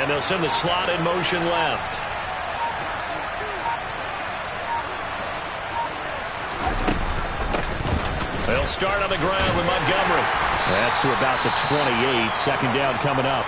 And they'll send the slot in motion left. They'll start on the ground with Montgomery. That's to about the 28. Second down coming up.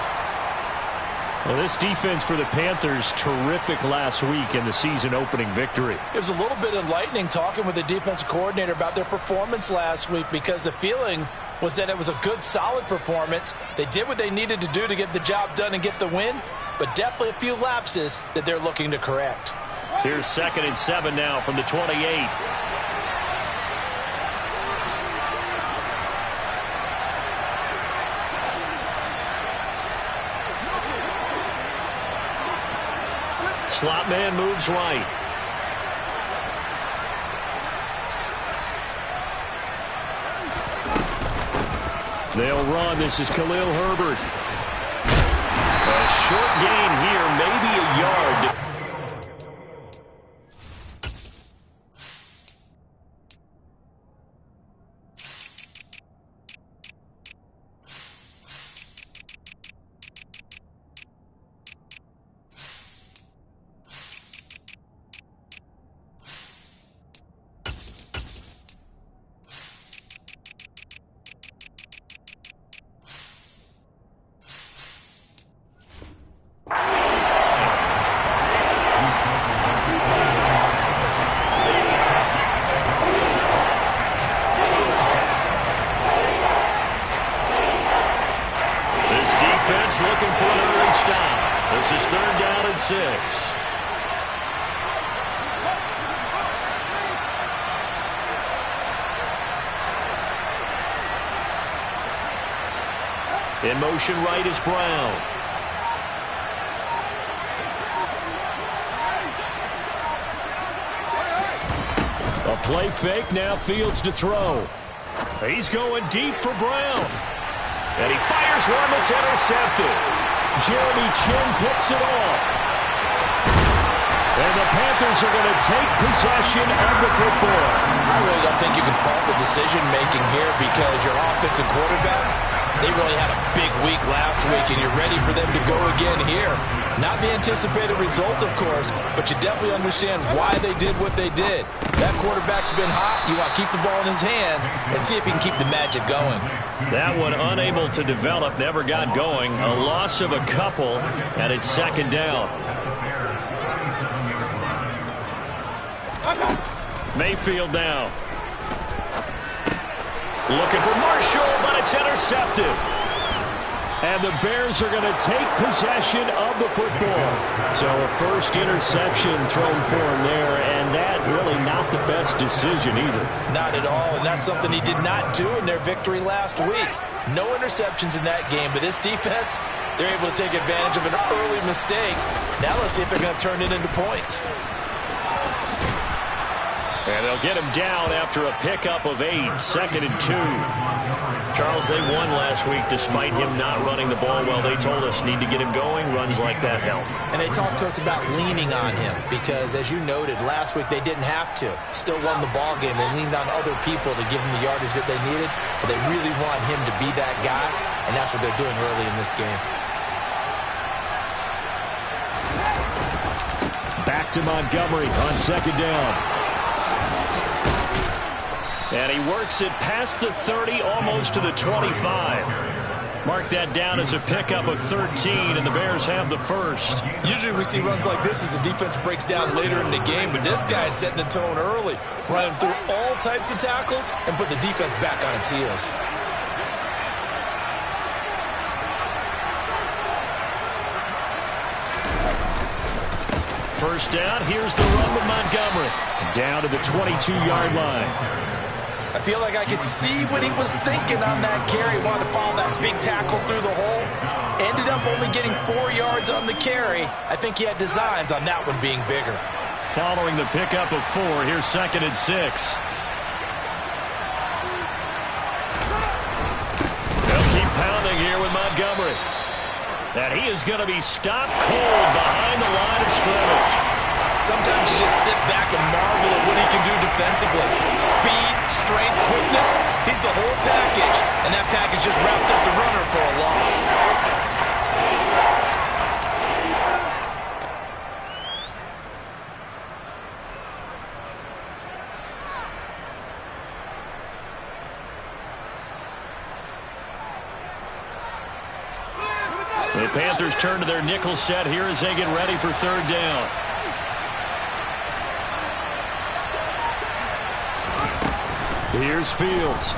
Well, this defense for the Panthers, terrific last week in the season opening victory. It was a little bit enlightening talking with the defensive coordinator about their performance last week, because the feeling was that it was a good, solid performance. They did what they needed to do to get the job done and get the win, but definitely a few lapses that they're looking to correct. Here's 2nd and 7 now from the 28. Slot man moves right. They'll run. This is Khalil Herbert. A short gain here, maybe a yard. Looking for an early stop. This is 3rd down and 6. In motion right is Brown. A play fake, now Fields to throw. He's going deep for Brown. And he fires one that's intercepted. Jeremy Chin picks it off. And the Panthers are going to take possession of the football. I really don't think you can fault the decision-making here, because your offensive quarterback, they really had a big week last week, and you're ready for them to go again here. Not the anticipated result, of course, but you definitely understand why they did what they did. That quarterback's been hot. You want to keep the ball in his hands and see if he can keep the magic going. That one unable to develop, never got going. A loss of a couple, and it's 2nd down. Mayfield now. Looking for Marshall, but it's intercepted. And the Bears are going to take possession of the football. So a first interception thrown for him there, and that really not the best decision either. Not at all, and that's something he did not do in their victory last week. No interceptions in that game, but this defense, they're able to take advantage of an early mistake. Now let's see if they're going to turn it into points. And they'll get him down after a pickup of 8, 2nd and 2. Charles, they won last week despite him not running the ball well. They told us need to get him going. Runs like that help. And they talked to us about leaning on him because, as you noted, last week they didn't have to. Still won the ball game. They leaned on other people to give them the yardage that they needed, but they really want him to be that guy, and that's what they're doing early in this game. Back to Montgomery on 2nd down. And he works it past the 30, almost to the 25. Mark that down as a pickup of 13, and the Bears have the first. Usually we see runs like this as the defense breaks down later in the game, but this guy's setting the tone early, running through all types of tackles and put the defense back on its heels. First down, here's the run with Montgomery. Down to the 22-yard line. I feel like I could see what he was thinking on that carry. Wanted to follow that big tackle through the hole. Ended up only getting 4 yards on the carry. I think he had designs on that one being bigger. Following the pickup of 4, here's 2nd and 6. They'll keep pounding here with Montgomery. And he is going to be stopped cold behind the line of scrimmage. Sometimes you just sit back and marvel at what he can do defensively. Speed, strength, quickness, he's the whole package. And that package just wrapped up the runner for a loss. The Panthers turn to their nickel set here as they get ready for third down. Here's Fields.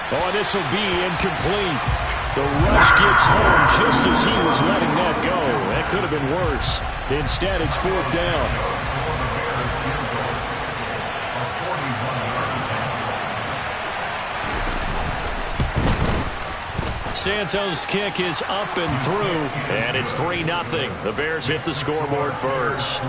Oh, this will be incomplete. The rush gets home just as he was letting that go. That could have been worse. Instead, it's fourth down. Santos' kick is up and through, and it's 3-0. The Bears hit the scoreboard first.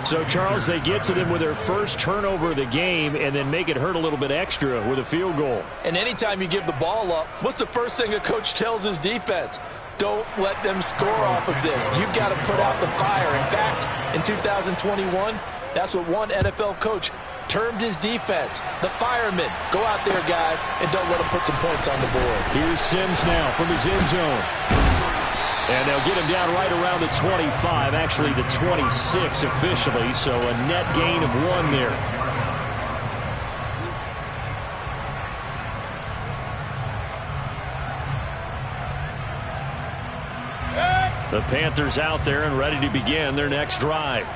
So, Charles, they get to them with their first turnover of the game and then make it hurt a little bit extra with a field goal. And anytime you give the ball up, what's the first thing a coach tells his defense? Don't let them score off of this. You've got to put out the fire. In fact, in 2021, that's what one NFL coach termed his defense, the firemen. Go out there, guys, and don't let them put some points on the board. Here's Sims now from his end zone. And they'll get him down right around the 25, actually the 26 officially, so a net gain of 1 there. The Panthers out there and ready to begin their next drive.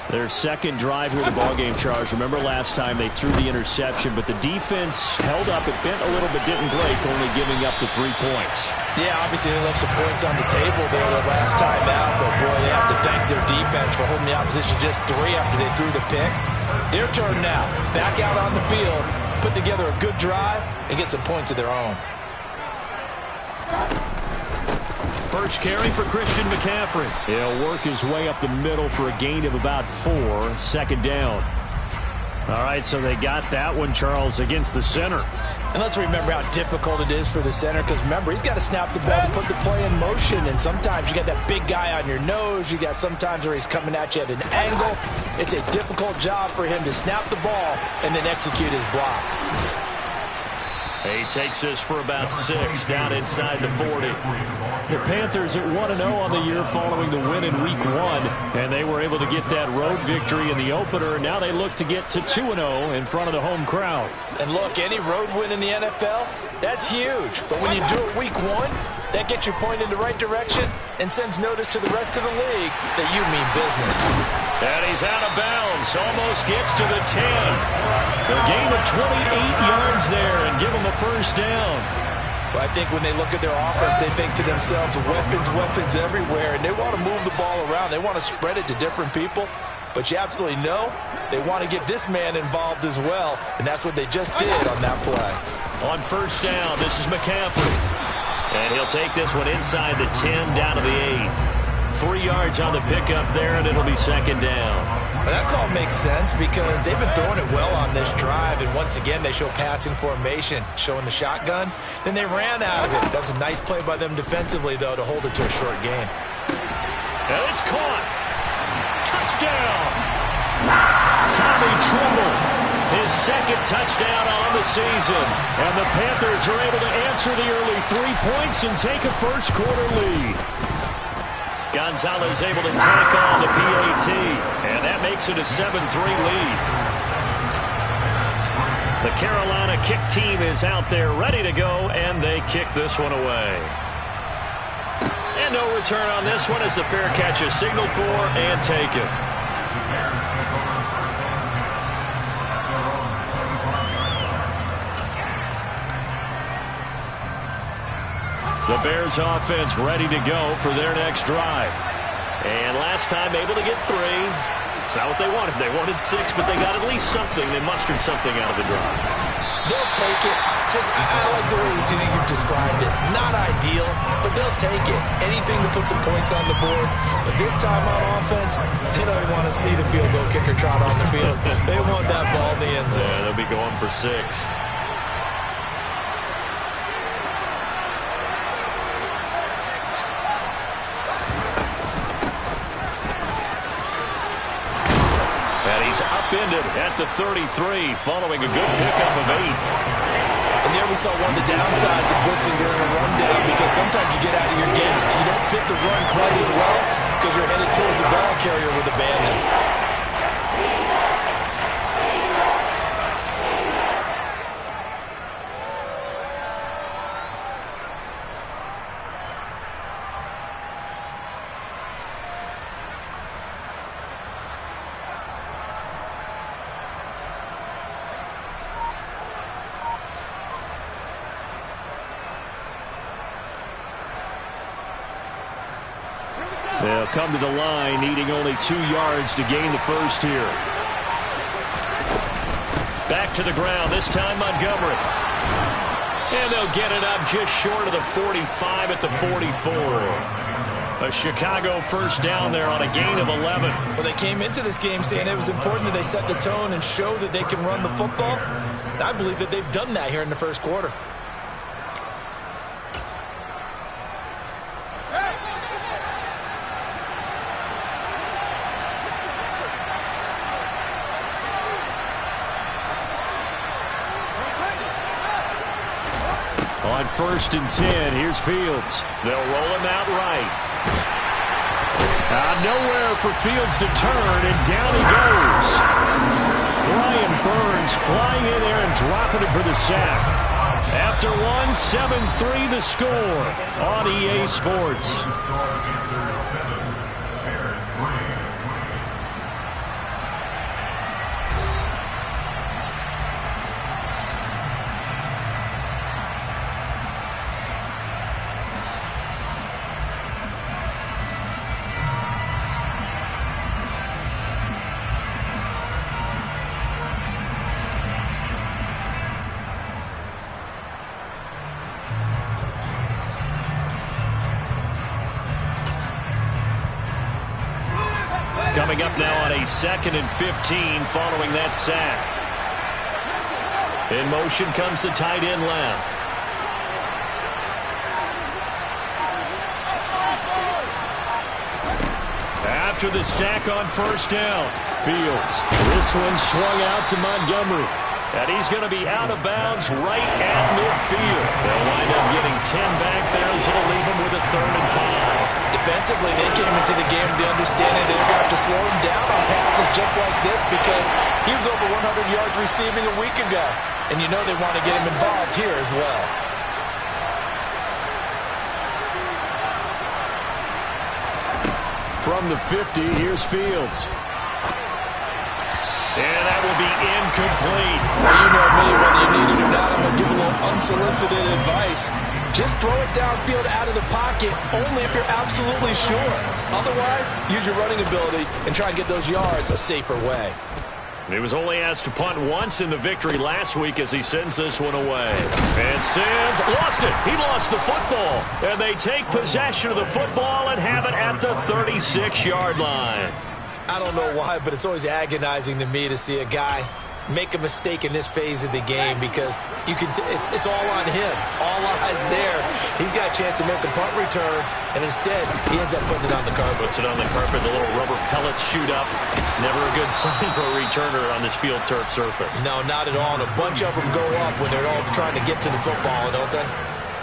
Their second drive here in the ballgame, Charles. Remember last time they threw the interception, but the defense held up. It bent a little but didn't break, only giving up the 3 points. Yeah, obviously they left some points on the table there the last time out, but boy, they have to thank their defense for holding the opposition just 3 after they threw the pick. Their turn now. Back out on the field, put together a good drive, and get some points of their own. First carry for Christian McCaffrey. He'll work his way up the middle for a gain of about 4. Second down. All right, so they got that one, Charles, against the center. And let's remember how difficult it is for the center, because remember, he's got to snap the ball to put the play in motion, and sometimes you got that big guy on your nose. You got sometimes where he's coming at you at an angle. It's a difficult job for him to snap the ball and then execute his block. He takes this for about 6 down inside the 40. The Panthers at 1-0 on the year following the win in Week 1, and they were able to get that road victory in the opener. Now they look to get to 2-0 in front of the home crowd. And look, any road win in the NFL, that's huge. But when you do it Week 1, that gets your point in the right direction and sends notice to the rest of the league that you mean business. And he's out of bounds, almost gets to the 10. The gain of 28 yards there and give him the first down. Well, I think when they look at their offense, they think to themselves, weapons everywhere, and they want to move the ball around. They want to spread it to different people. But you absolutely know they want to get this man involved as well, and that's what they just did on that play. On first down, this is McCaffrey. And he'll take this one inside the 10 down to the 8. 3 yards on the pickup there, and it'll be second down. Well, that call makes sense because they've been throwing it well on this drive, and once again they show passing formation, showing the shotgun. Then they ran out of it. That was a nice play by them defensively, though, to hold it to a short gain. And it's caught. Touchdown! Tommy Tremble, his second touchdown on the season. And the Panthers are able to answer the early 3 points and take a first quarter lead. Gonzalez able to tack on the PAT, and that makes it a 7-3 lead. The Carolina kick team is out there ready to go, and they kick this one away. And no return on this one as the fair catch is signaled for and taken. The Bears offense ready to go for their next drive. And last time able to get 3. It's not what they wanted. They wanted 6, but they got at least something. They mustered something out of the drive. They'll take it. I like the way you've described it. Not ideal, but they'll take it. Anything to put some points on the board. But this time on offense, they don't even want to see the field goal kicker trot on the field. They want that ball in the end zone. Yeah, they'll be going for 6. Upended at the 33 following a good pickup of 8. And there we saw one of the downsides of blitzing during a rundown, because sometimes you get out of your games. You don't fit the run quite as well because you're headed towards the ball carrier with abandon. They'll come to the line, needing only 2 yards to gain the first here. Back to the ground, this time Montgomery. And they'll get it up just short of the 45 at the 44. A Chicago first down there on a gain of 11. Well, they came into this game saying it was important that they set the tone and show that they can run the football. And I believe that they've done that here in the first quarter. On 1st and 10, here's Fields. They'll roll him out right. Nowhere for Fields to turn, and down he goes. Brian Burns flying in there and dropping it for the sack. After one, 7-3 the score on EA Sports. Coming up now on a 2nd and 15 following that sack. In motion comes the tight end left. After the sack on 1st down, Fields. This one swung out to Montgomery. And he's going to be out of bounds right at midfield. They'll wind up getting 10 back there, so it'll leave him with a 3rd and 5. Defensively, they came into the game with the understanding they're going to have to slow him down on passes just like this because he was over 100 yards receiving a week ago. And you know they want to get him involved here as well. From the 50, here's Fields. And that will be incomplete. Well, you know me, whether you need it or not, I'm going to give a little unsolicited advice. Just throw it downfield out of the pocket, only if you're absolutely sure. Otherwise, use your running ability and try and get those yards a safer way. He was only asked to punt once in the victory last week as he sends this one away. And Sims lost it. He lost the football. And they take possession of the football and have it at the 36-yard line. I don't know why, but it's always agonizing to me to see a guy make a mistake in this phase of the game because you can. It's all on him. All eyes there. He's got a chance to make a punt return, and instead he ends up putting it on the carpet. Puts it on the carpet. The little rubber pellets shoot up. Never a good sign for a returner on this field turf surface. No, not at all. And a bunch of them go up when they're all trying to get to the football, don't they?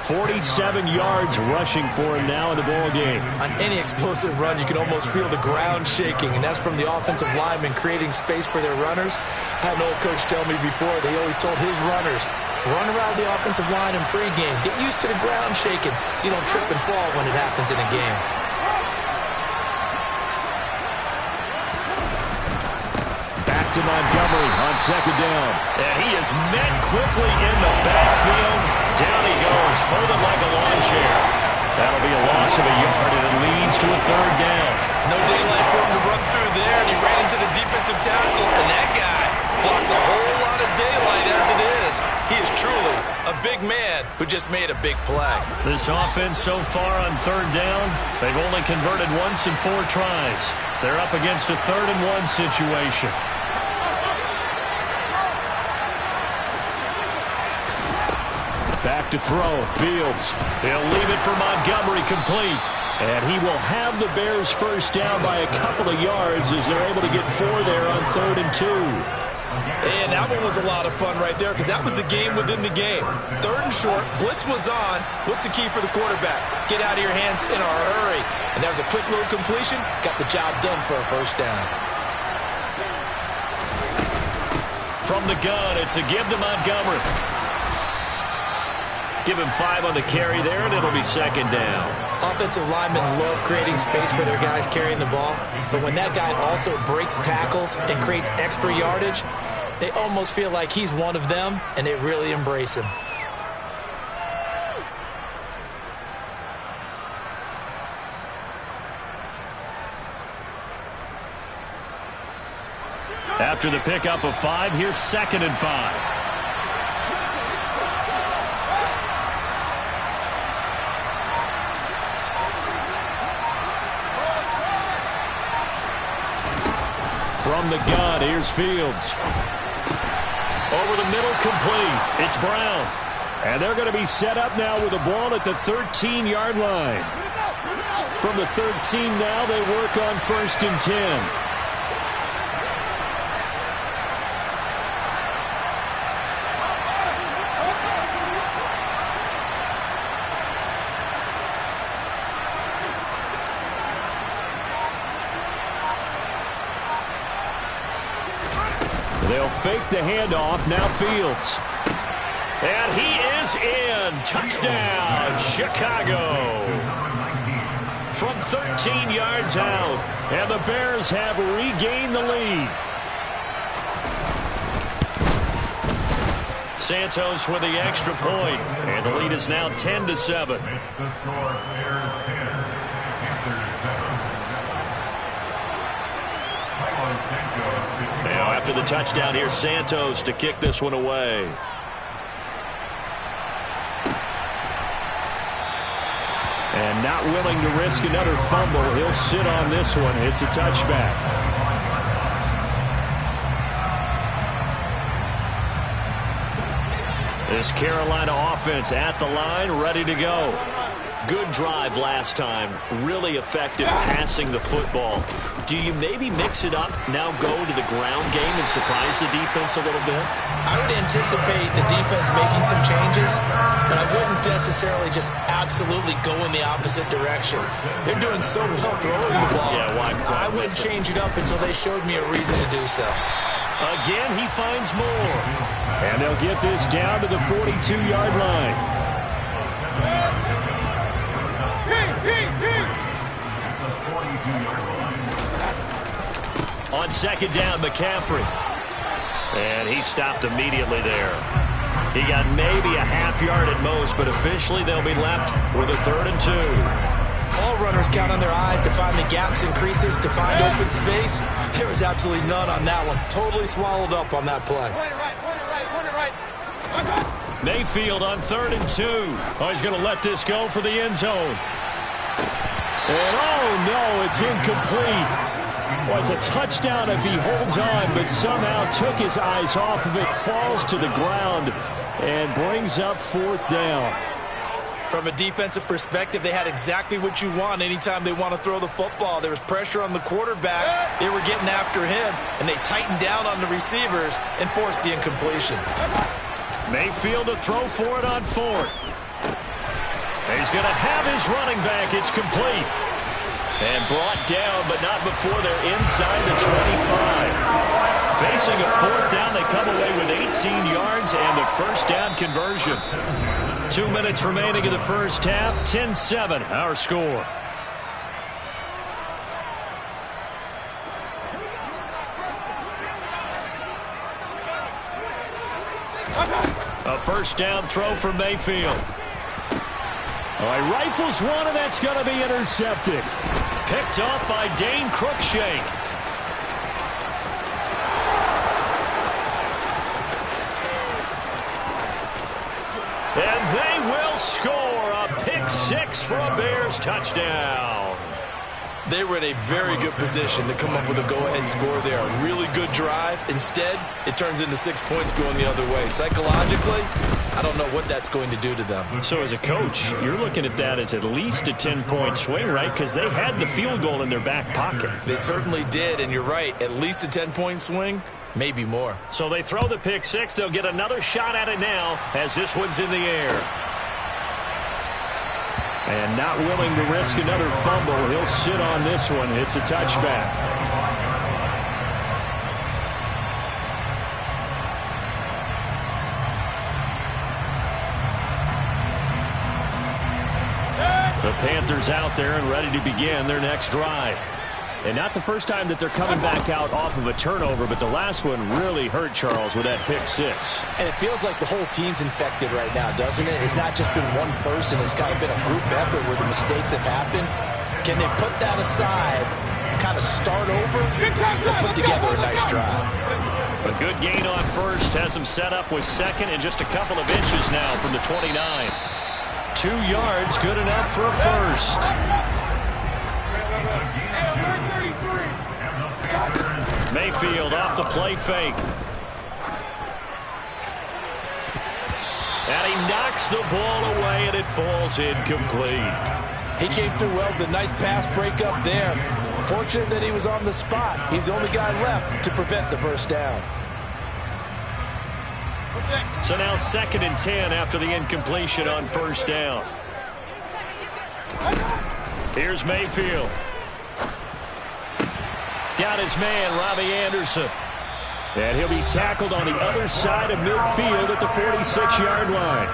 47 yards rushing for him now in the ball game. On any explosive run, you can almost feel the ground shaking, and that's from the offensive linemen creating space for their runners. I had an old coach tell me before, they always told his runners, run around the offensive line in pregame. Get used to the ground shaking so you don't trip and fall when it happens in a game. Back to Montgomery on 2nd down. And he is met quickly in the backfield. Down he goes, folded like a lawn chair. That'll be a loss of a yard, and it leads to a 3rd down. No daylight for him to run through there, and he ran into the defensive tackle, and that guy blocks a whole lot of daylight as it is. He is truly a big man who just made a big play. This offense so far on 3rd down, they've only converted once in 4 tries. They're up against a 3rd and 1 situation. Back to throw. Fields. He'll leave it for Montgomery complete. And he will have the Bears first down by a couple of yards as they're able to get 4 there on 3rd and 2. And that one was a lot of fun right there because that was the game within the game. 3rd and short. Blitz was on. What's the key for the quarterback? Get out of your hands in a hurry. And that was a quick little completion. Got the job done for a first down. From the gun, it's a give to Montgomery. Give him 5 on the carry there, and it'll be 2nd down. Offensive linemen love creating space for their guys carrying the ball, but when that guy also breaks tackles and creates extra yardage, they almost feel like he's one of them, and they really embrace him. After the pickup of 5, here's 2nd and 5. From the gun, here's Fields. Over the middle, complete. It's Brown. And they're going to be set up now with the ball at the 13-yard line. From the 13 now, they work on 1st and 10. They'll fake the handoff. Now Fields. And he is in. Touchdown, Chicago. From 13 yards out. And the Bears have regained the lead. Santos with the extra point. And the lead is now 10-7. Now after the touchdown, here's Santos to kick this one away. And not willing to risk another fumble, he'll sit on this one. It's a touchback. This Carolina offense at the line, ready to go. Good drive last time. Really effective passing the football. Do you maybe mix it up, now go to the ground game and surprise the defense a little bit? I would anticipate the defense making some changes, but I wouldn't necessarily just absolutely go in the opposite direction. They're doing so well throwing the ball. Yeah, why I wouldn't change it up until they showed me a reason to do so. Again, he finds more. And they'll get this down to the 42-yard line. On 2nd down, McCaffrey. And he stopped immediately there. He got maybe a half yard at most, but officially they'll be left with a 3rd and 2. All runners count on their eyes to find the gaps and creases, to find open space. There was absolutely none on that one. Totally swallowed up on that play. Mayfield on 3rd and 2. Oh, he's going to let this go for the end zone. And oh no, it's incomplete. Well, it's a touchdown if he holds on, but somehow took his eyes off of it, falls to the ground, and brings up 4th down. From a defensive perspective, they had exactly what you want anytime they want to throw the football. There was pressure on the quarterback. They were getting after him, and they tightened down on the receivers and forced the incompletion. Mayfield to throw for it on 4th. He's going to have his running back. It's complete. And brought down, but not before they're inside the 25. Facing a 4th down, they come away with 18 yards and the 1st down conversion. 2 minutes remaining in the first half. 10-7, our score. A 1st down throw for Mayfield. Oh, he rifles one, and that's going to be intercepted. Picked off by Dane Cruikshank. And they will score a pick 6 for a Bears touchdown. They were in a very good position to come up with a go-ahead score there. A really good drive. Instead, it turns into 6 points going the other way. Psychologically, I don't know what that's going to do to them. So as a coach, you're looking at that as at least a 10-point swing, right? Because they had the field goal in their back pocket. They certainly did, and you're right. At least a 10-point swing, maybe more. So they throw the pick 6. They'll get another shot at it now as this one's in the air. And not willing to risk another fumble. He'll sit on this one. It's a touchback. The Panthers out there and ready to begin their next drive. And not the first time that they're coming back out off of a turnover, but the last one really hurt Charles with that pick 6. And it feels like the whole team's infected right now, doesn't it? It's not just been one person. It's kind of been a group effort where the mistakes have happened. Can they put that aside kind of start over and put together a nice drive. A good gain on first has him set up with second and just a couple of inches now from the 29. 2 yards, good enough for a first. Mayfield off the play fake. And he knocks the ball away, and it falls incomplete. He came through well with a nice pass breakup there. Fortunate that he was on the spot. He's the only guy left to prevent the first down. So now 2nd and 10 after the incompletion on first down. Here's Mayfield. Got his man, Robbie Anderson. And he'll be tackled on the other side of midfield at the 46-yard line.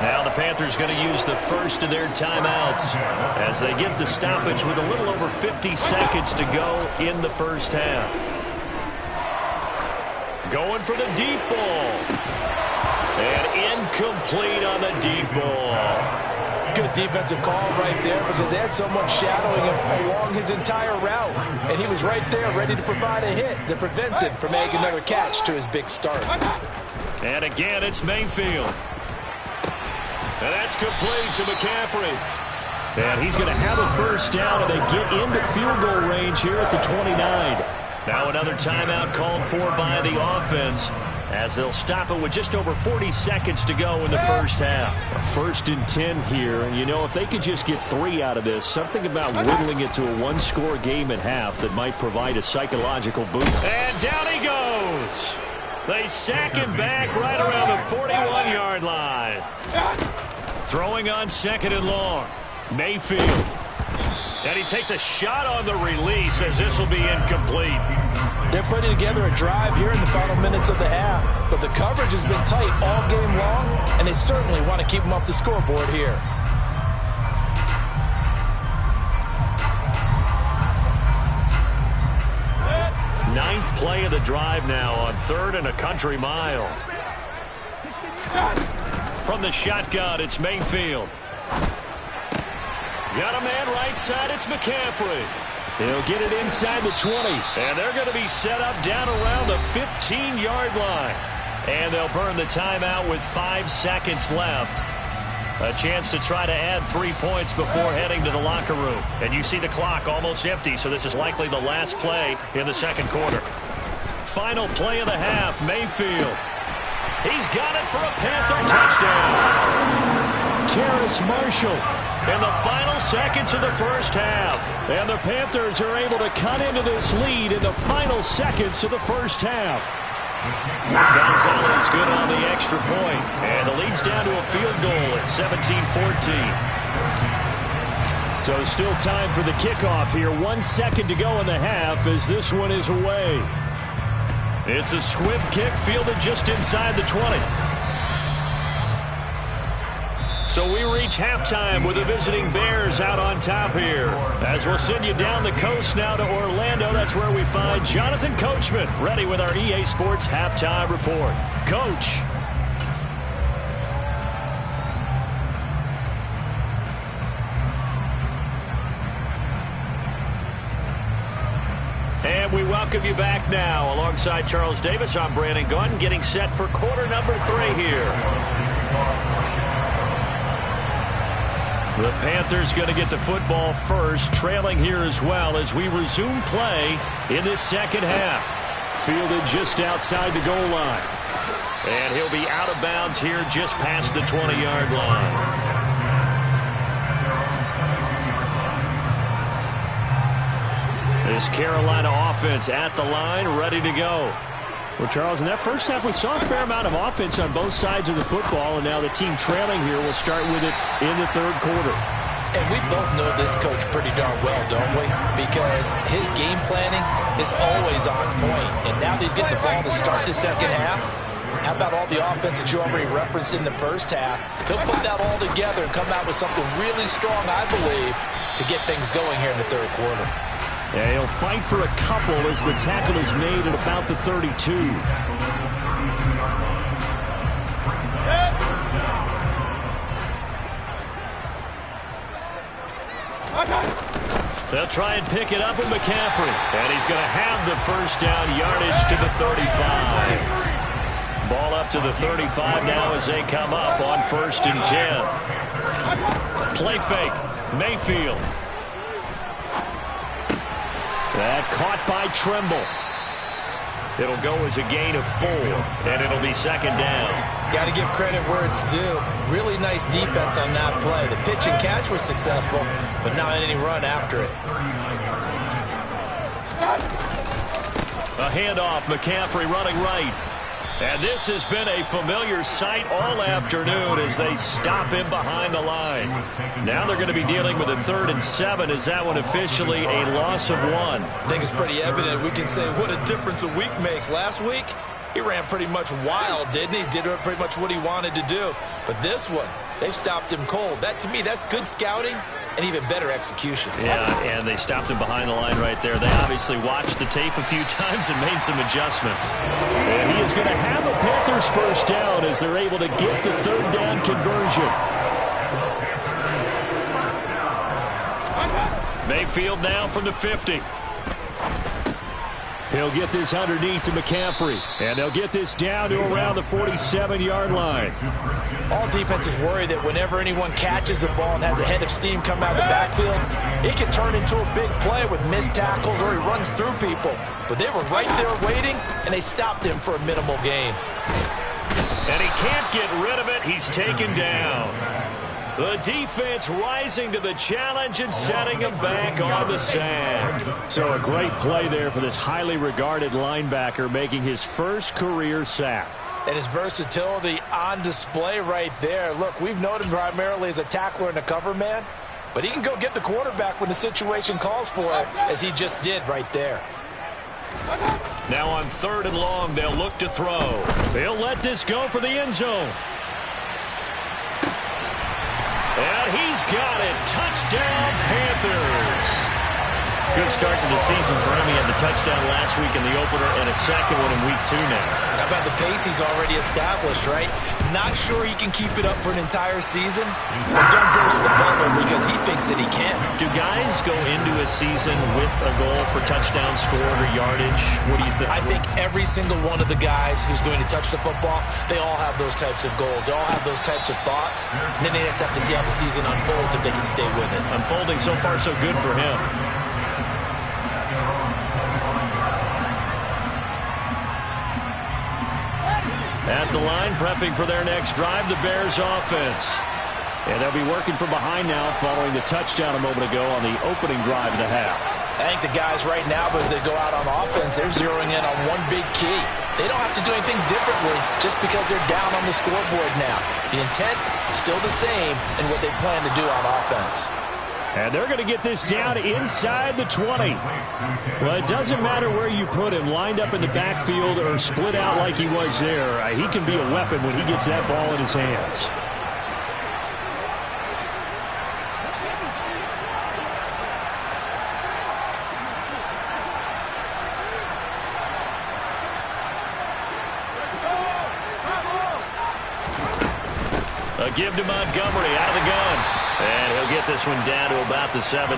Now the Panthers going to use the first of their timeouts as they get the stoppage with a little over 50 seconds to go in the first half. Going for the deep ball. And incomplete on the deep ball. Good defensive call right there because they had someone shadowing him along his entire route. And he was right there ready to provide a hit that prevents him from making another catch to his big start. And again, it's Mayfield. And that's complete to McCaffrey. And he's going to have a first down, and they get into field goal range here at the 29. Now another timeout called for by the offense as they'll stop it with just over 40 seconds to go in the first half. A 1st and 10 here, and you know, if they could just get 3 out of this, something about whittling it to a 1-score game at half that might provide a psychological boost. And down he goes. They sack him back right around the 41-yard line. Throwing on 2nd and long. Mayfield. And he takes a shot on the release as this will be incomplete. They're putting together a drive here in the final minutes of the half. But the coverage has been tight all game long, and they certainly want to keep them off the scoreboard here. Ninth play of the drive now on 3rd and a country mile. From the shotgun, it's Mayfield. Got a man right side, it's McCaffrey. He'll get it inside the 20. And they're going to be set up down around the 15-yard line. And they'll burn the timeout with 5 seconds left. A chance to try to add 3 points before heading to the locker room. And you see the clock almost empty, so this is likely the last play in the 2nd quarter. Final play of the half, Mayfield. He's got it for a Panther touchdown. Terrace Marshall in the final seconds of the first half. And the Panthers are able to cut into this lead in the final seconds of the first half. Gonzalez good on the extra point. And the lead's down to a field goal at 17-14. So still time for the kickoff here. 1 second to go in the half as this one is away. It's a squib kick fielded just inside the 20. So we reach halftime with the visiting Bears out on top here. As we'll send you down the coast now to Orlando. That's where we find Jonathan Coachman ready with our EA Sports Halftime Report. Coach. And we welcome you back now. Alongside Charles Davis, I'm Brandon Gunn, getting set for quarter number 3 here. The Panthers going to get the football first, trailing here as well as we resume play in this second half. Fielded just outside the goal line. And he'll be out of bounds here just past the 20-yard line. This Carolina offense at the line, ready to go. Well, Charles, in that first half, we saw a fair amount of offense on both sides of the football, and now the team trailing here will start with it in the 3rd quarter. And we both know this coach pretty darn well, don't we? Because his game planning is always on point. And now that he's getting the ball to start the second half, how about all the offense that you already referenced in the first half? He'll put that all together and come out with something really strong, I believe, to get things going here in the 3rd quarter. Yeah, he'll fight for a couple as the tackle is made at about the 32. The They'll try and pick it up with McCaffrey. And he's going to have the first down, yardage to the 35. Ball up to the 35 now as they come up on 1st and 10. Play fake. Mayfield. That caught by Trimble. It'll go as a gain of 4, and it'll be 2nd down. Got to give credit where it's due. Really nice defense on that play. The pitch and catch was successful, but not any run after it. A handoff. McCaffrey running right. And this has been a familiar sight all afternoon as they stop him behind the line. Now they're going to be dealing with a 3rd and 7. Is that one officially a loss of 1? I think it's pretty evident. We can say what a difference a week makes. Last week, he ran pretty much wild, didn't he? Did pretty much what he wanted to do. But this one, they've stopped him cold. That, to me, that's good scouting and even better execution. Yeah, and they stopped him behind the line right there. They obviously watched the tape a few times and made some adjustments. And he is going to have a Panthers first down as they're able to get the 3rd down conversion. Mayfield now from the 50. He'll get this underneath to McCaffrey. And they'll get this down to around the 47-yard line. All defenses worry that whenever anyone catches the ball and has a head of steam come out of the backfield, it can turn into a big play with missed tackles or he runs through people. But they were right there waiting, and they stopped him for a minimal gain. And he can't get rid of it. He's taken down. The defense rising to the challenge and setting him back on the sack. So a great play there for this highly regarded linebacker, making his first career sack. And his versatility on display right there. Look, we've known him primarily as a tackler and a cover man, but he can go get the quarterback when the situation calls for it, as he just did right there. Now on 3rd and long, they'll look to throw. They'll let this go for the end zone. And he's got it. Touchdown, Panthers. Good start to the season for him. He had the touchdown last week in the opener and a second one in week 2 now. How about the pace he's already established, right? Not sure he can keep it up for an entire season, but don't burst the bubble because he thinks that he can. Do guys go into a season with a goal for touchdown scored or yardage? What do you think? I think every single one of the guys who's going to touch the football, they all have those types of goals. They all have those types of thoughts. And then they just have to see how the season unfolds if they can stay with it. Unfolding so far so good for him. At the line, prepping for their next drive, the Bears offense. And they'll be working from behind now following the touchdown a moment ago on the opening drive of the half. I think the guys right now, as they go out on offense, they're zeroing in on one big key. They don't have to do anything differently just because they're down on the scoreboard now. The intent is still the same in what they plan to do on offense. And they're going to get this down inside the 20. Well, it doesn't matter where you put him, lined up in the backfield or split out like he was there. He can be a weapon when he gets that ball in his hands. A give to Montgomery out of the gun. And he'll get this one down to about the 17.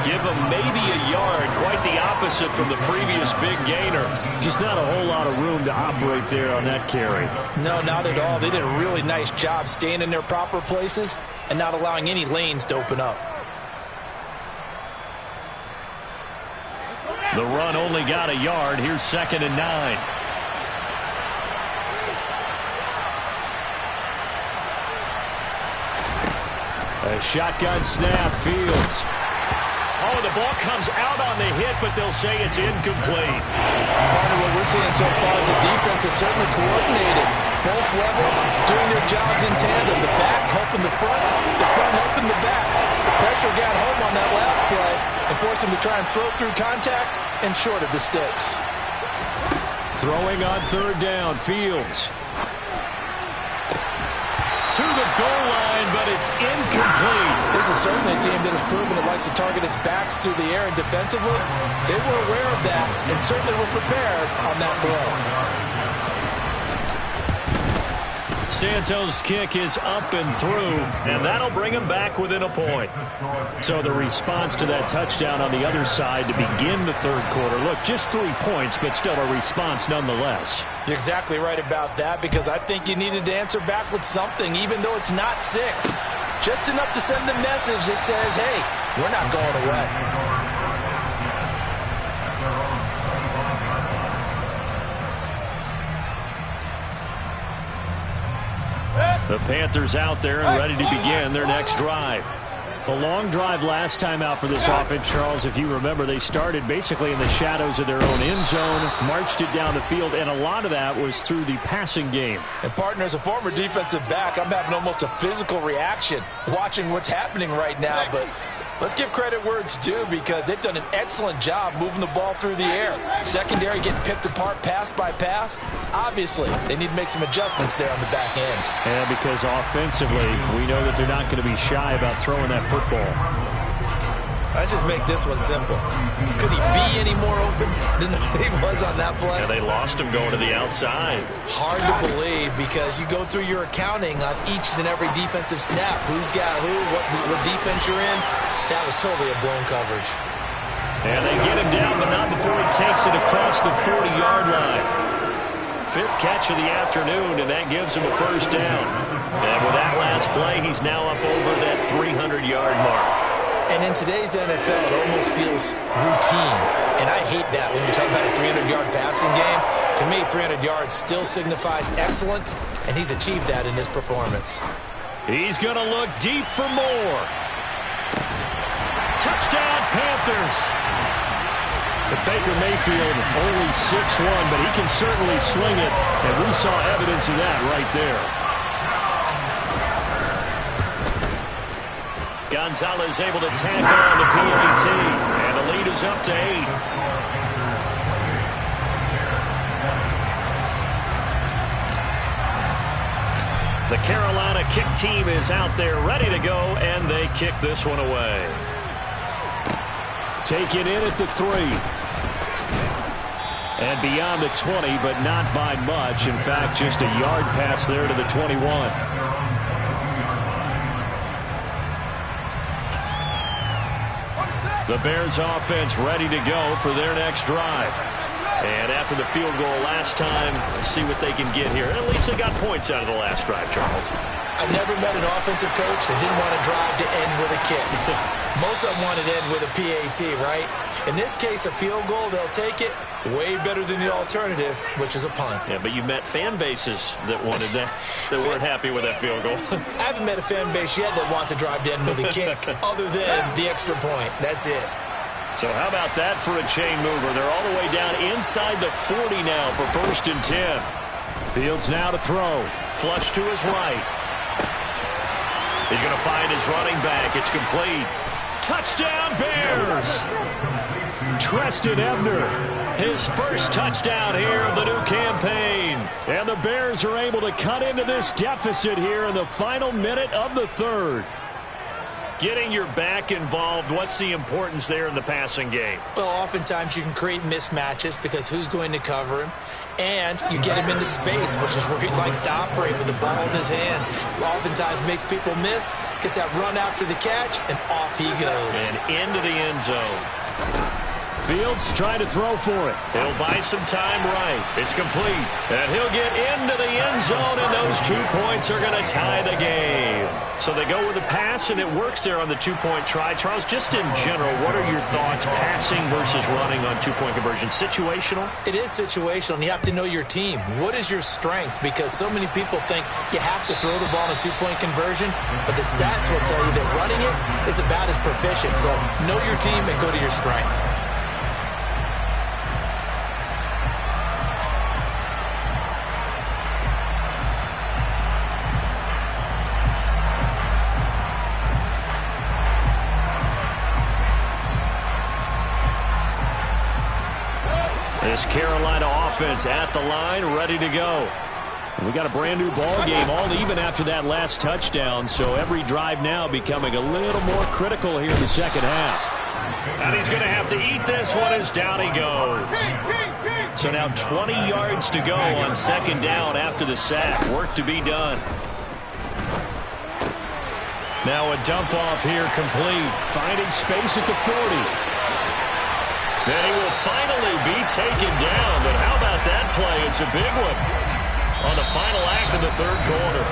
Give him maybe a yard. Quite the opposite from the previous big gainer. Just not a whole lot of room to operate there on that carry. No, not at all. They did a really nice job staying in their proper places and not allowing any lanes to open up. The run only got a yard. Here's 2nd and 9. A shotgun snap, Fields. Oh, the ball comes out on the hit, but they'll say it's incomplete. Part of what we're seeing so far is the defense is certainly coordinated. Both levels doing their jobs in tandem. The back helping the front helping the back. The pressure got home on that last play and forced him to try and throw through contact and short of the sticks. Throwing on 3rd down, Fields. To the goal line, but it's incomplete. This is certainly a team that has proven it likes to target its backs through the air and defensively. They were aware of that and certainly were prepared on that throw. Santos' kick is up and through, and that'll bring him back within a point. So the response to that touchdown on the other side to begin the third quarter. Look, just 3 points, but still a response nonetheless. You're exactly right about that, because I think you needed to answer back with something, even though it's not 6. Just enough to send the message that says, hey, we're not going away. The Panthers out there and ready to begin their next drive. A long drive last time out for this offense, Charles. If you remember, they started basically in the shadows of their own end zone, marched it down the field, and a lot of that was through the passing game. And, partner, as a former defensive back, I'm having almost a physical reaction watching what's happening right now. But let's give credit where it's due, because they've done an excellent job moving the ball through the air. Secondary getting picked apart pass by pass. Obviously, they need to make some adjustments there on the back end. Yeah, because offensively, we know that they're not going to be shy about throwing that football. Let's just make this one simple. Could he be any more open than he was on that play? Yeah, they lost him going to the outside. Hard to believe, because you go through your accounting on each and every defensive snap. Who's got who, what defense you're in. That was totally a blown coverage. And they get him down, but not before he takes it across the 40-yard line. 5th catch of the afternoon, and that gives him a first down. And with that last play, he's now up over that 300-yard mark. And in today's NFL, it almost feels routine. And I hate that when you talk about a 300-yard passing game. To me, 300 yards still signifies excellence, and he's achieved that in his performance. He's going to look deep for more. Touchdown, Panthers. But Baker Mayfield only 6'1", but he can certainly sling it, and we saw evidence of that right there. Gonzalez able to tackle on the PAT, and the lead is up to 8. The Carolina kick team is out there ready to go, and they kick this one away. Taken in at the 3. And beyond the 20, but not by much. In fact, just a yard pass there to the 21. The Bears offense ready to go for their next drive. And after the field goal last time, let's see what they can get here. At least they got points out of the last drive, Charles. I've never met an offensive coach that didn't want to drive to end with a kick. Most of them wanted to end with a PAT, right? In this case, a field goal, they'll take it. Way better than the alternative, which is a punt. Yeah, but you met fan bases that wanted that, that weren't happy with that field goal. I haven't met a fan base yet that wants to drive to end with a kick, other than the extra point. That's it. So how about that for a chain mover? They're all the way down inside the 40 now for 1st and 10. Fields now to throw. Flush to his right. He's going to find his running back. It's complete. Touchdown, Bears! Treston Ebner, his first touchdown here of the new campaign. And the Bears are able to cut into this deficit here in the final minute of the 3rd. Getting your back involved, what's the importance there in the passing game? Well, oftentimes you can create mismatches because who's going to cover him? And you get him into space, which is where he likes to operate with the ball in his hands. Oftentimes makes people miss, gets that run after the catch, and off he goes. And into the end zone. Fields trying to throw for it. He'll buy some time right. It's complete. And he'll get into the end zone, and those 2 points are going to tie the game. So they go with a pass, and it works there on the 2-point try. Charles, just in general, what are your thoughts passing versus running on 2-point conversion? Situational? It is situational, and you have to know your team. What is your strength? Because so many people think you have to throw the ball in a 2-point conversion, but the stats will tell you that running it is about as proficient. So know your team and go to your strength. This Carolina offense at the line, ready to go. We got a brand new ball game, all even after that last touchdown. So every drive now becoming a little more critical here in the second half. And he's going to have to eat this one as down he goes. So now 20 yards to go on second down after the sack. Work to be done. Now a dump off here complete. Finding space at the 40. And he will finally be taken down. But how about that play? It's a big one on the final act of the third quarter.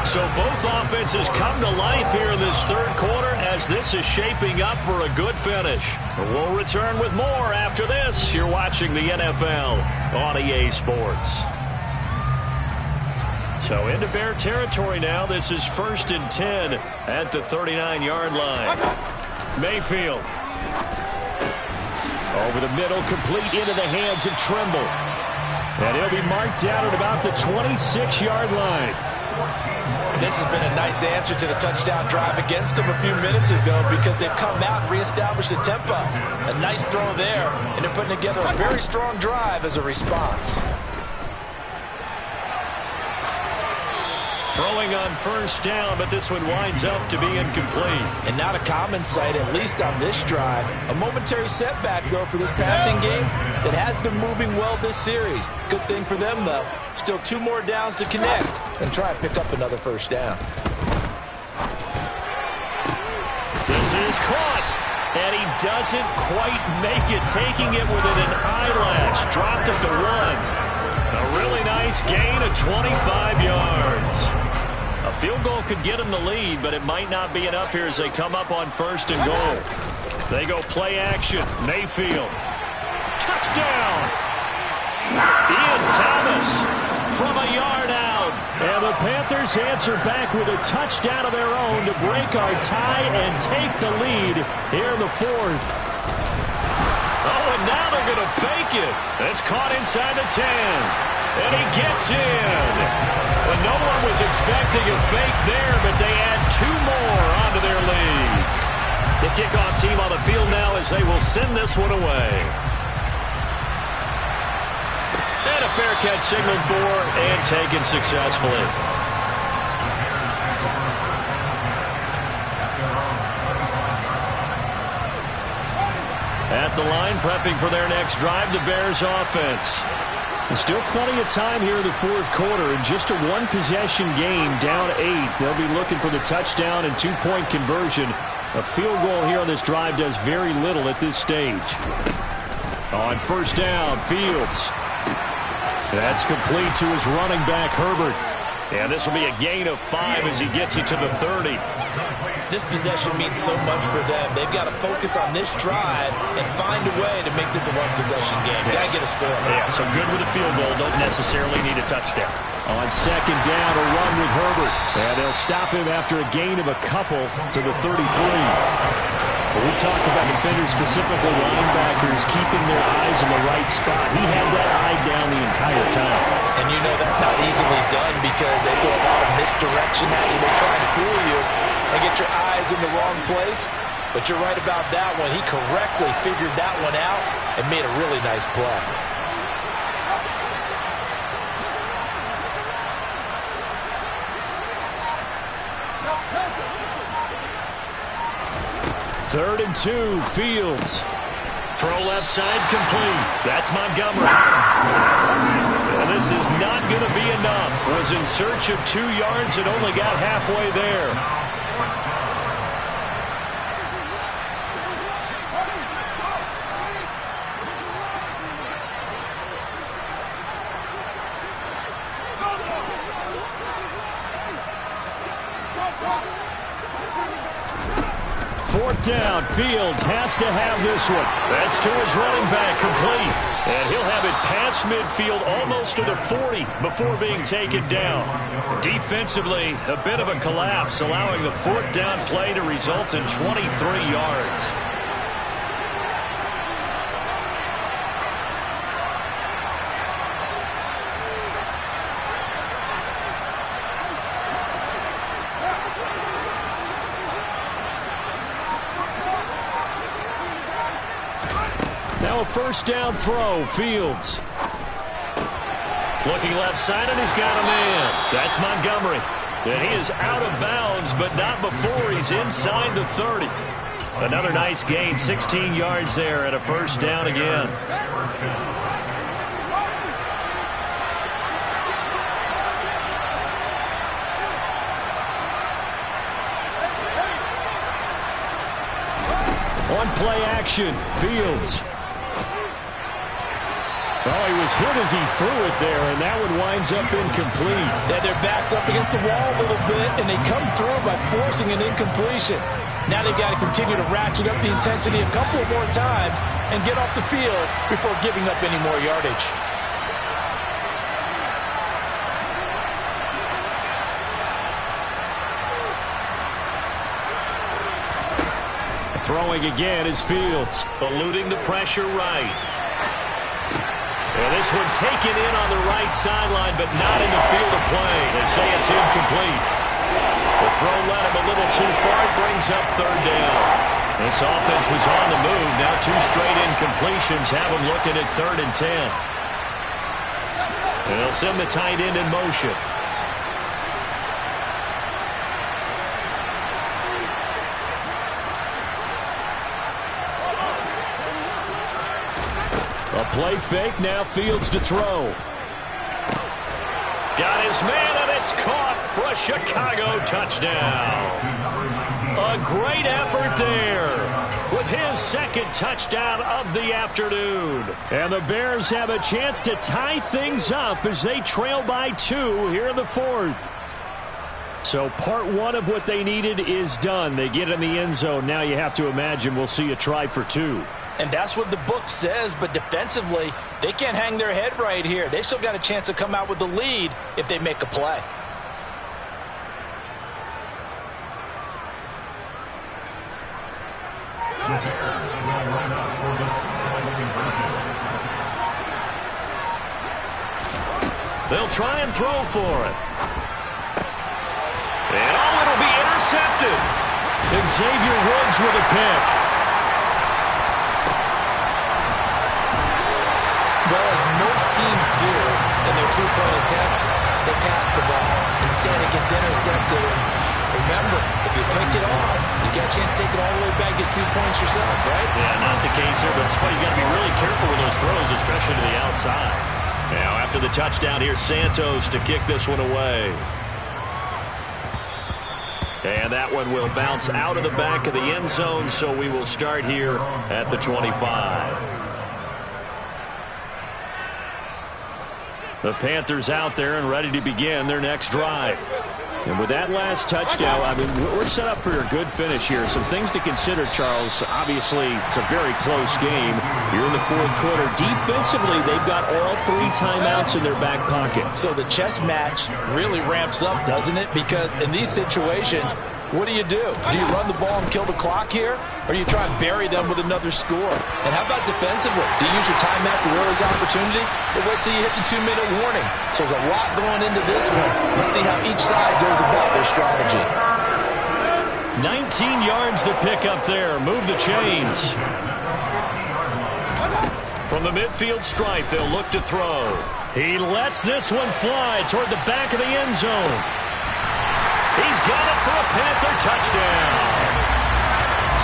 So both offenses come to life here in this third quarter as this is shaping up for a good finish. We'll return with more after this. You're watching the NFL on EA Sports. So into Bear territory now. This is 1st and 10 at the 39-yard line. Mayfield. Over the middle, complete into the hands of Trimble. And he'll be marked down at about the 26-yard line. This has been a nice answer to the touchdown drive against them a few minutes ago because they've come out and reestablished the tempo. A nice throw there, and they're putting together a very strong drive as a response. Throwing on first down, but this one winds up to be incomplete. And not a common sight, at least on this drive. A momentary setback, though, for this passing game that has been moving well this series. Good thing for them, though. Still 2 more downs to connect and try and pick up another first down. This is caught, and he doesn't quite make it, taking it within an eyelash. Dropped at the 1. A really nice gain of 25 yards. A field goal could get him the lead, but it might not be enough here as they come up on 1st and goal. They go play action. Mayfield. Touchdown! Ian Thomas from a yard out. And the Panthers answer back with a touchdown of their own to break our tie and take the lead here in the 4th. Oh, and now they're going to fake it. It's caught inside the 10. And he gets in. Well, no one was expecting a fake there, but they add 2 more onto their lead. The kickoff team on the field now as they will send this one away. And a fair catch signaled for and taken successfully. At the line, prepping for their next drive, the Bears offense. There's still plenty of time here in the 4th quarter. In just a 1-possession game, down 8. They'll be looking for the touchdown and 2-point conversion. A field goal here on this drive does very little at this stage. On first down, Fields. That's complete to his running back, Herbert. And this will be a gain of 5 as he gets it to the 30. This possession means so much for them. They've got to focus on this drive and find a way to make this a 1-possession game. Yes. Got to get a score. Yeah, so good with a field goal. Don't necessarily need a touchdown. On second down, a run with Herbert. And they'll stop him after a gain of a couple to the 33. When we talk about defenders, specifically linebackers, keeping their eyes in the right spot. He had that eye down the entire time. And you know that's not easily done because they throw a lot of misdirection at you. They try to fool you and get your eyes in the wrong place. But you're right about that one. He correctly figured that one out and made a really nice play. Third and 2, Fields. Throw left side complete. That's Montgomery. And this is not going to be enough. Was in search of 2 yards and only got halfway there. Fourth down, Fields has to have this one. That's to his running back, complete. And he'll have it past midfield, almost to the 40, before being taken down. Defensively, a bit of a collapse, allowing the fourth down play to result in 23 yards. Now a first down throw, Fields. Looking left side, and he's got a man. That's Montgomery. And he is out of bounds, but not before he's inside the 30. Another nice gain, 16 yards there, and a first down again. On play action, Fields. Oh, he was hit as he threw it there, and that one winds up incomplete. Yeah, their back's up against the wall a little bit, and they come through by forcing an incompletion. Now they've got to continue to ratchet up the intensity a couple more times and get off the field before giving up any more yardage. Throwing again is Fields. Eluding the pressure right. And this one taken in on the right sideline, but not in the field of play. They say it's incomplete. The throw led him a little too far. It brings up third down. This offense was on the move. Now 2 straight incompletions have them looking at 3rd and 10. And they'll send the tight end in motion. A play fake, now Fields to throw. Got his man, and it's caught for a Chicago touchdown. A great effort there with his 2nd touchdown of the afternoon. And the Bears have a chance to tie things up as they trail by 2 here in the 4th. So part 1 of what they needed is done. They get in the end zone. Now you have to imagine we'll see a try for 2. And that's what the book says, but defensively, they can't hang their head right here. They've still got a chance to come out with the lead if they make a play. They'll try and throw for it. And it'll be intercepted. And Xavier Woods with a pick. Well, as most teams do in their 2-point attempt, they pass the ball. Instead, it gets intercepted. And remember, if you pick it off, you get a chance to take it all the way back, get 2 points yourself, right? Yeah, not the case here, but that's why you got to be really careful with those throws, especially to the outside. Now, after the touchdown, here's Santos to kick this one away. And that one will bounce out of the back of the end zone, so we will start here at the 25. The Panthers out there and ready to begin their next drive. And with that last touchdown, I mean, we're set up for a good finish here. Some things to consider, Charles. Obviously, it's a very close game. You're in the 4th quarter. Defensively, they've got all 3 timeouts in their back pocket. So the chess match really ramps up, doesn't it? Because in these situations, what do? Do you run the ball and kill the clock here? Or do you try and bury them with another score? And how about defensively? Do you use your timeouts at earliest opportunity? Or wait till you hit the 2-minute warning? So there's a lot going into this one. Let's see how each side goes about their strategy. 19 yards the pick up there. Move the chains. From the midfield stripe, they'll look to throw. He lets this one fly toward the back of the end zone. He's got it for a Panther touchdown.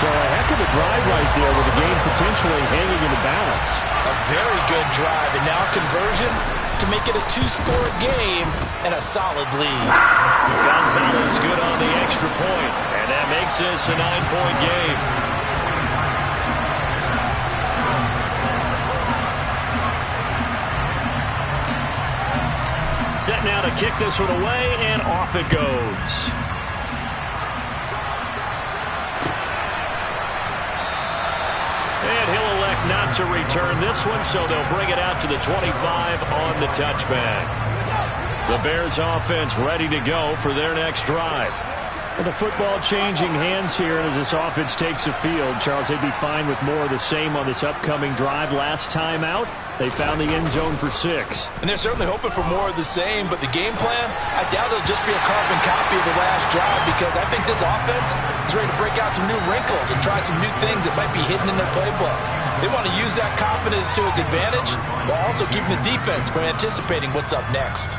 So a heck of a drive right there with the game potentially hanging in the balance. A very good drive, and now conversion to make it a 2-score game and a solid lead. Gonzalez good on the extra point, and that makes this a 9-point game. Set now to kick this one away, and off it goes. And he'll elect not to return this one, so they'll bring it out to the 25 on the touchback. The Bears offense ready to go for their next drive. And the football changing hands here, and as this offense takes the field, Charles, they'd be fine with more of the same on this upcoming drive. Last time out, they found the end zone for 6. And they're certainly hoping for more of the same, but the game plan, I doubt it'll just be a carbon copy of the last drive, because I think this offense is ready to break out some new wrinkles and try some new things that might be hidden in their playbook. They want to use that confidence to its advantage, while also keeping the defense from anticipating what's up next.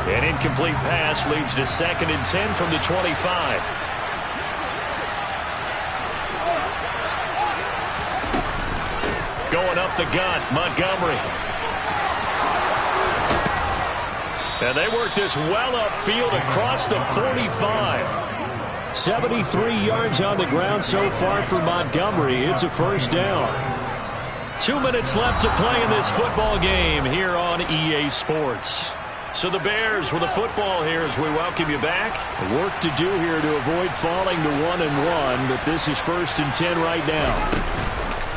An incomplete pass leads to 2nd and 10 from the 25. Going up the gut, Montgomery. And they work this well upfield across the 45. 73 yards on the ground so far for Montgomery. It's a first down. 2 minutes left to play in this football game here on EA Sports. So the Bears with the football here as we welcome you back. Work to do here to avoid falling to 1-1, but this is 1st and 10 right now.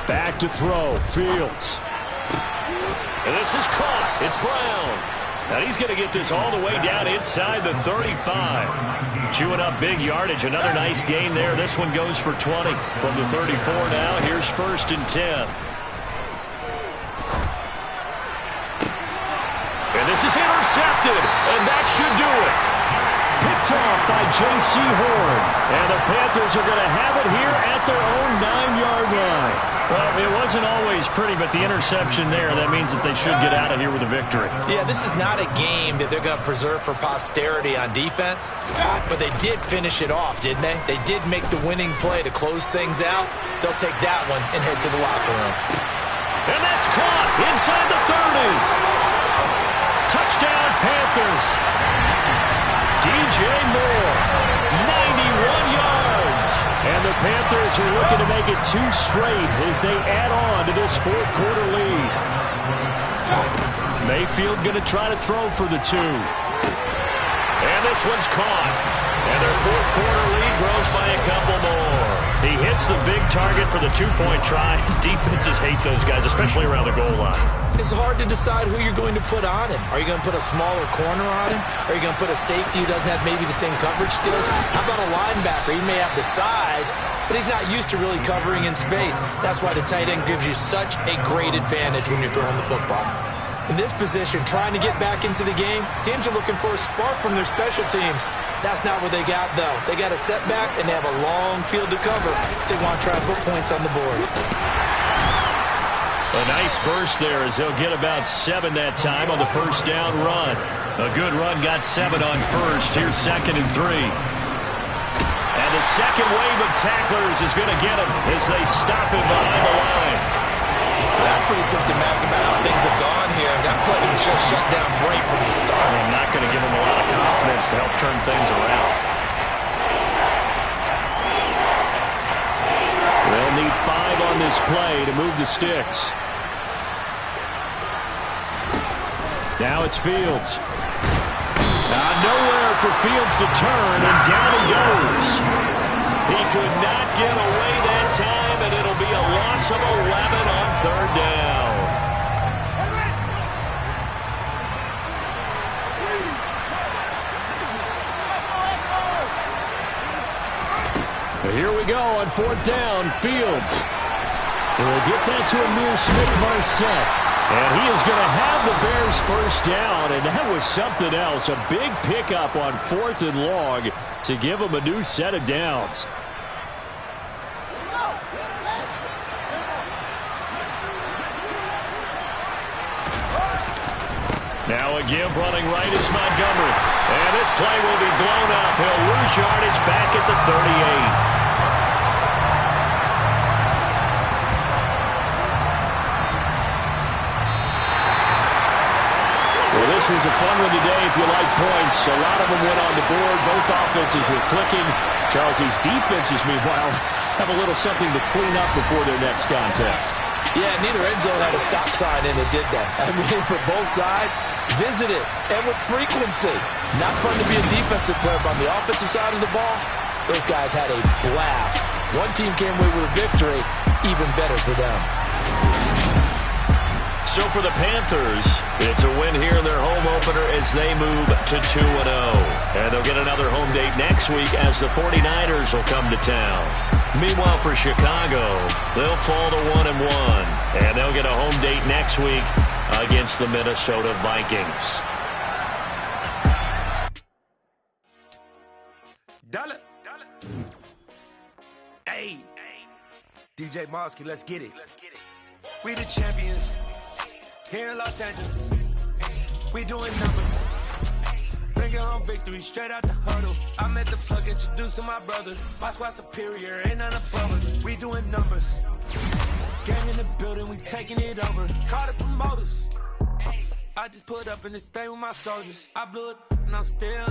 Back to throw. Fields. And this is caught. It's Brown. Now he's going to get this all the way down inside the 35. Chewing up big yardage. Another nice gain there. This one goes for 20 from the 34 now. Here's 1st and 10. And this is intercepted. And that should do it. Picked off by J.C. Horn. And the Panthers are going to have it here at their own 9-yard line. Well, it wasn't always pretty, but the interception there, that means that they should get out of here with a victory. Yeah, this is not a game that they're going to preserve for posterity on defense, but they did finish it off, didn't they? They did make the winning play to close things out. They'll take that one and head to the locker room. And that's caught inside the 30. Touchdown, Panthers. DJ Moore, 91 yards. And the Panthers are looking to make it 2 straight as they add on to this 4th quarter lead. Mayfield going to try to throw for the 2. And this one's caught. And their 4th quarter lead grows by a couple more. He hits the big target for the 2-point try. Defenses hate those guys, especially around the goal line. It's hard to decide who you're going to put on him. Are you going to put a smaller corner on him? Are you going to put a safety who doesn't have maybe the same coverage skills? How about a linebacker? He may have the size, but he's not used to really covering in space. That's why the tight end gives you such a great advantage when you're throwing the football. In this position, trying to get back into the game, teams are looking for a spark from their special teams. That's not what they got, though. They got a setback, and they have a long field to cover if they want to try to put points on the board. A nice burst there as they'll get about 7 that time on the first down run. A good run got 7 on first. Here's 2nd and 3. And the second wave of tacklers is going to get him as they stop him behind the line. That's pretty symptomatic about how things have gone here. That play was just shut down right from the start. I'm not going to give him a lot of confidence to help turn things around. They'll need 5 on this play to move the sticks. Now it's Fields. Nowhere for Fields to turn, and down he goes. He could not get away that time, and it'll be a loss of 11 on 3rd down. Here we go on 4th down. Fields. And we'll get that to Amir Smith-Marset. And he is going to have the Bears first down, and that was something else. A big pickup on 4th and long to give them a new set of downs. Now a give running right is Montgomery. And this play will be blown up. He'll lose yardage back at the 38. Well, this was a fun one today if you like points. A lot of them went on the board. Both offenses were clicking. Charles, these defenses, meanwhile, have a little something to clean up before their next contest. Yeah, neither end zone had a stop sign in it, did that. I mean, for both sides, visit it, and with frequency. Not fun to be a defensive player, but on the offensive side of the ball, those guys had a blast. One team came away with a victory, even better for them. So for the Panthers, it's a win here in their home opener as they move to 2-0. And they'll get another home date next week as the 49ers will come to town. Meanwhile, for Chicago, they'll fall to 1-1. And they'll get a home date next week against the Minnesota Vikings. Hey, DJ Mosky, let's get it. We the champions here in Los Angeles. We doing numbers. Bringing home victory straight out the huddle. I'm at the plug, introduced to my brothers. My squad superior, ain't none above us. We doing numbers. Gang in the building, we taking it over. Call the promoters. I just put up in this thing with my soldiers. I blew it and I'm still